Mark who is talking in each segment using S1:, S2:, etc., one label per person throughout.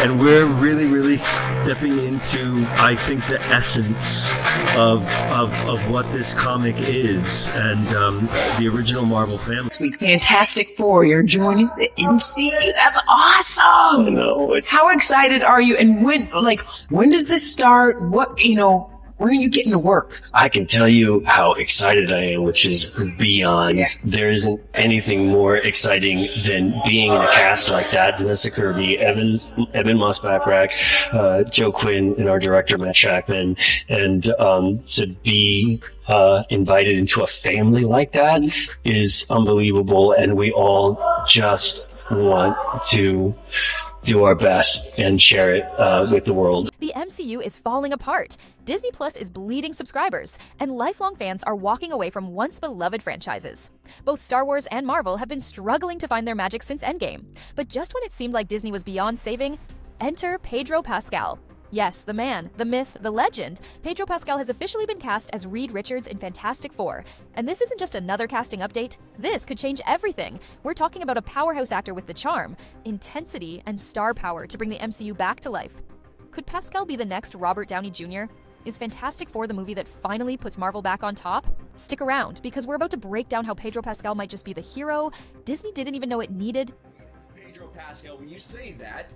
S1: and we're really stepping into, I think, the essence of what this comic is, and the original Marvel family.
S2: This week, Fantastic Four, you're joining the MCU. That's awesome.
S1: I know.
S2: How excited are you? And when does this start? When are you getting to work?
S1: I can tell you how excited I am, which is beyond. Yeah. There isn't anything more exciting than being in a cast like that. Vanessa Kirby, yes. Evan Moss-Backrack, Joe Quinn, and our director, Matt Shackman. And to be invited into a family like that is unbelievable. And we all just want to do our best and share it with the world.
S3: The MCU is falling apart. Disney Plus is bleeding subscribers, and lifelong fans are walking away from once beloved franchises. Both Star Wars and Marvel have been struggling to find their magic since Endgame. But just when it seemed like Disney was beyond saving, enter Pedro Pascal. Yes, the man, the myth, the legend. Pedro Pascal has officially been cast as Reed Richards in Fantastic Four. And this isn't just another casting update. This could change everything. We're talking about a powerhouse actor with the charm, intensity, and star power to bring the MCU back to life. Could Pascal be the next Robert Downey Jr.? Is Fantastic Four the movie that finally puts Marvel back on top? Stick around, because we're about to break down how Pedro Pascal might just be the hero Disney didn't even know it needed.
S4: Pedro Pascal, when you say that,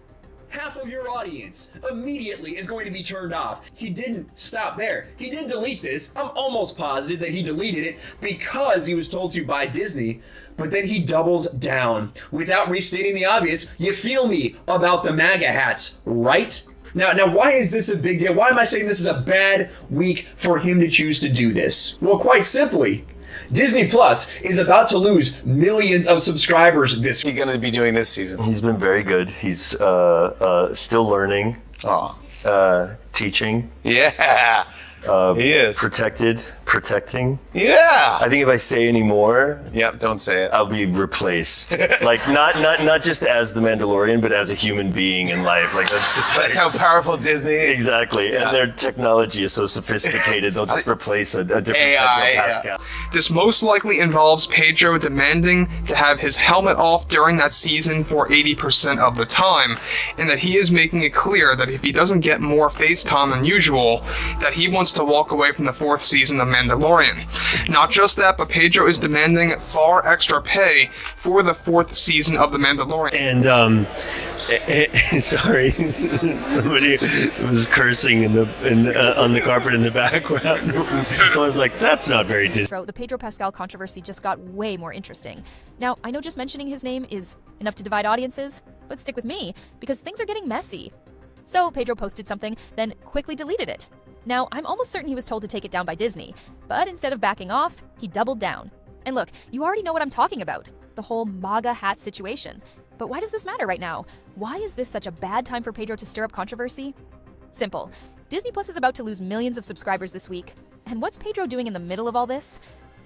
S4: half of your audience immediately is going to be turned off. He didn't stop there. He did delete this. I'm almost positive that he deleted it because he was told to by Disney, but then he doubles down without restating the obvious. You feel me about the MAGA hats, right? Now, why is this a big deal? Why am I saying this is a bad week for him to choose to do this? Well, quite simply, Disney Plus is about to lose millions of subscribers this week.
S5: What's he going to be doing this season?
S1: He's been very good. He's still learning, teaching.
S5: Yeah, he is.
S1: Protecting.
S5: Yeah.
S1: I think if I say any more,
S5: yep, don't say it.
S1: I'll be replaced. Like not just as the Mandalorian, but as a human being in life. Like that's
S5: how powerful Disney.
S1: Exactly, yeah. And their technology is so sophisticated. They'll just replace a different
S5: AI.
S1: Pedro Pascal.
S6: This most likely involves Pedro demanding to have his helmet off during that season for 80% of the time, and that he is making it clear that if he doesn't get more face time than usual, that he wants to walk away from the 4th season of Mandalorian. Not just that, but Pedro is demanding far extra pay for the 4th season of The Mandalorian.
S1: And sorry, somebody was cursing on the carpet in the background. I was like, that's not very Disney.
S3: The Pedro Pascal controversy just got way more interesting. Now, I know just mentioning his name is enough to divide audiences, but stick with me, because things are getting messy. So Pedro posted something, then quickly deleted it. Now, I'm almost certain he was told to take it down by Disney, but instead of backing off, he doubled down. And look, you already know what I'm talking about, the whole MAGA hat situation. But why does this matter right now? Why is this such a bad time for Pedro to stir up controversy? Simple. Disney Plus is about to lose millions of subscribers this week. And what's Pedro doing in the middle of all this?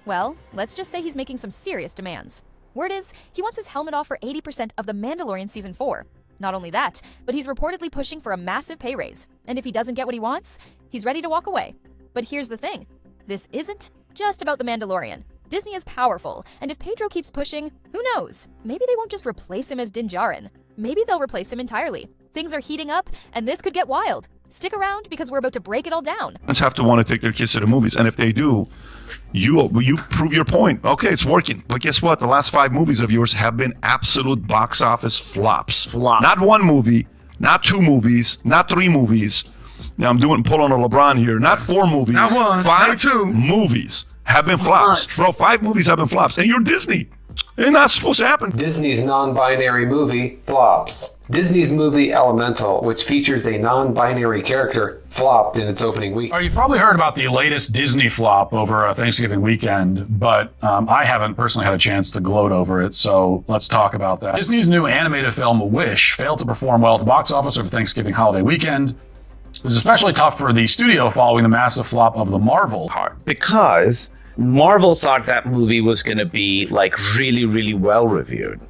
S3: Well, let's just say he's making some serious demands. Word is, he wants his helmet off for 80% of The Mandalorian Season 4. Not only that, but he's reportedly pushing for a massive pay raise. And if he doesn't get what he wants, he's ready to walk away. But here's the thing. This isn't just about The Mandalorian. Disney is powerful, and if Pedro keeps pushing, who knows? Maybe they won't just replace him as Din Djarin. Maybe they'll replace him entirely. Things are heating up, and this could get wild. Stick around, because we're about to break it all down.
S7: Parents have to want to take their kids to the movies, and if they do, you prove your point. Okay, it's working. But guess what? The last 5 movies of yours have been absolute box office flops. Not 1 movie, not 2 movies, not 3 movies. Now I'm pulling a LeBron here. Not 4 movies.
S5: Not 1,
S7: 5
S5: not 2
S7: movies have been flops. Bro, 5 movies have been flops, and you're Disney. It's not supposed to happen.
S8: Disney's non-binary movie flops. Disney's movie Elemental, which features a non-binary character, flopped in its opening week.
S9: You've probably heard about the latest Disney flop over Thanksgiving weekend, but I haven't personally had a chance to gloat over it, so let's talk about that. Disney's new animated film, Wish, failed to perform well at the box office over Thanksgiving holiday weekend. It's especially tough for the studio following the massive flop of the Marvel.
S10: Because Marvel thought that movie was going to be like really, really well reviewed.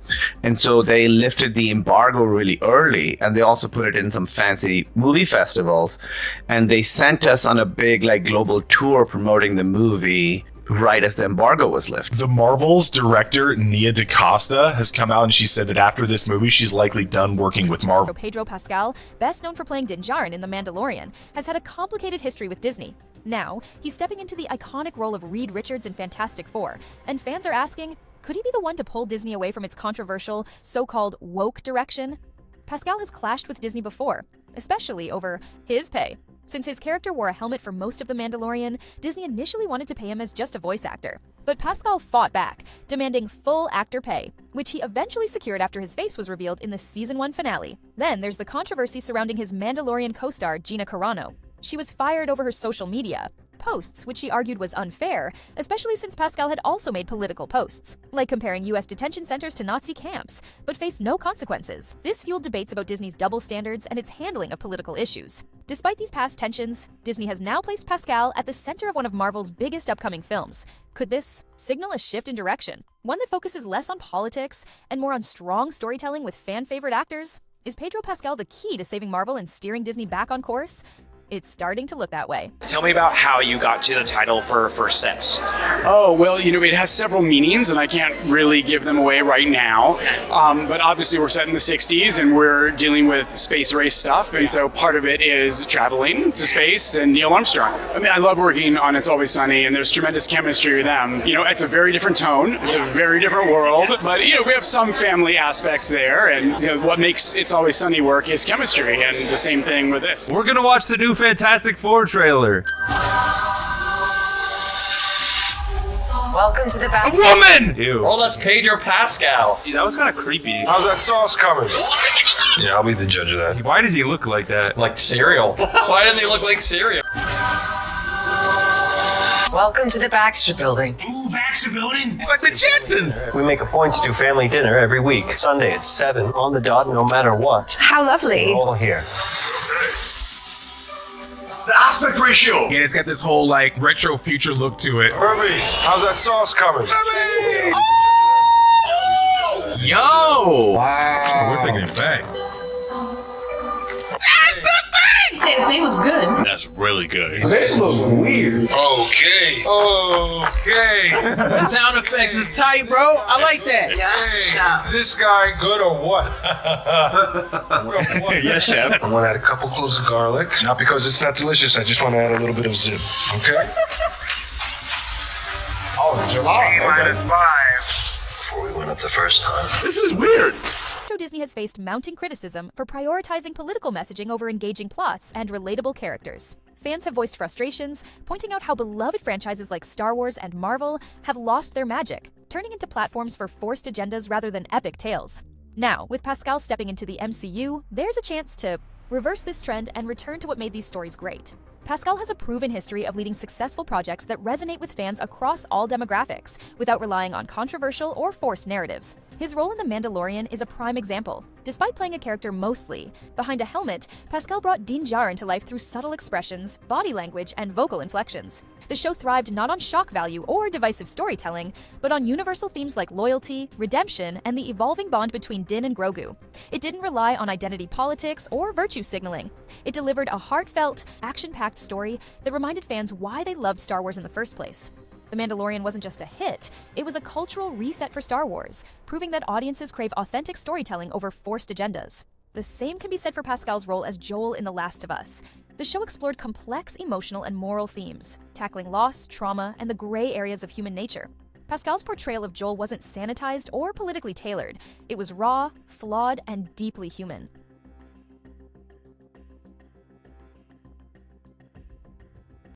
S10: And so they lifted the embargo really early, and they also put it in some fancy movie festivals. And they sent us on a big like global tour promoting the movie right as the embargo was lifted.
S11: The Marvels director, Nia DaCosta, has come out and she said that after this movie, she's likely done working with Marvel.
S3: Pedro Pascal, best known for playing Din Djarin in The Mandalorian, has had a complicated history with Disney. Now, he's stepping into the iconic role of Reed Richards in Fantastic Four, and fans are asking, could he be the one to pull Disney away from its controversial, so-called woke direction? Pascal has clashed with Disney before, especially over his pay. Since his character wore a helmet for most of The Mandalorian, Disney initially wanted to pay him as just a voice actor. But Pascal fought back, demanding full actor pay, which he eventually secured after his face was revealed in the Season 1 finale. Then there's the controversy surrounding his Mandalorian co-star, Gina Carano. She was fired over her social media posts, which she argued was unfair, especially since Pascal had also made political posts, like comparing U.S. detention centers to Nazi camps, but faced no consequences. This fueled debates about Disney's double standards and its handling of political issues. Despite these past tensions, Disney has now placed Pascal at the center of one of Marvel's biggest upcoming films. Could this signal a shift in direction? One that focuses less on politics and more on strong storytelling with fan-favorite actors? Is Pedro Pascal the key to saving Marvel and steering Disney back on course? It's starting to look that way.
S12: Tell me about how you got to the title for First Steps.
S13: Oh, well, it has several meanings, and I can't really give them away right now. But obviously, we're set in the 60s, and we're dealing with space race stuff, and so part of it is traveling to space and Neil Armstrong. I mean, I love working on It's Always Sunny, and there's tremendous chemistry with them. It's a very different tone, it's a very different world, but, we have some family aspects there, and what makes It's Always Sunny work is chemistry, and the same thing with this.
S14: We're gonna watch the new Fantastic Four trailer.
S2: Welcome to the back.
S14: A woman! Ew.
S12: Oh, that's Pedro Pascal.
S14: Dude, that was kind of creepy.
S15: How's that sauce coming? Yeah, I'll be the judge of that.
S14: Why does he look like that?
S12: Like cereal. Why does he look like cereal?
S2: Welcome to the Baxter Building.
S15: Ooh, Baxter Building?
S14: It's like the Jetsons!
S1: We make a point to do family dinner every week. Sunday at 7 on the dot, no matter what.
S2: How lovely.
S1: All here.
S15: The aspect ratio!
S14: And it's got this whole, retro future look to it.
S15: Herbie, how's that sauce coming?
S14: Herbie! Oh! Yo! Wow. We're taking it back. That's the thing!
S2: The thing looks good.
S15: That's really good.
S13: This looks weird.
S15: Okay.
S14: The sound effects is tight, bro. I like that.
S2: Yes, chef.
S15: Is this guy good or what?
S1: Yes, chef.
S15: I want to add a couple cloves of garlic. Not because it's not delicious, I just want to add a little bit of zip. Okay? Oh, July. -5. Before we went up the first time.
S14: This is weird.
S3: Disney has faced mounting criticism for prioritizing political messaging over engaging plots and relatable characters. Fans have voiced frustrations, pointing out how beloved franchises like Star Wars and Marvel have lost their magic, turning into platforms for forced agendas rather than epic tales. Now, with Pascal stepping into the MCU, there's a chance to reverse this trend and return to what made these stories great. Pascal has a proven history of leading successful projects that resonate with fans across all demographics, without relying on controversial or forced narratives. His role in The Mandalorian is a prime example. Despite playing a character mostly behind a helmet, Pascal brought Din Djarin to life through subtle expressions, body language, and vocal inflections. The show thrived not on shock value or divisive storytelling, but on universal themes like loyalty, redemption, and the evolving bond between Din and Grogu. It didn't rely on identity politics or virtue signaling. It delivered a heartfelt, action-packed story that reminded fans why they loved Star Wars in the first place. The Mandalorian wasn't just a hit, it was a cultural reset for Star Wars, proving that audiences crave authentic storytelling over forced agendas. The same can be said for Pascal's role as Joel in The Last of Us. The show explored complex emotional and moral themes, tackling loss, trauma, and the gray areas of human nature. Pascal's portrayal of Joel wasn't sanitized or politically tailored. It was raw, flawed, and deeply human.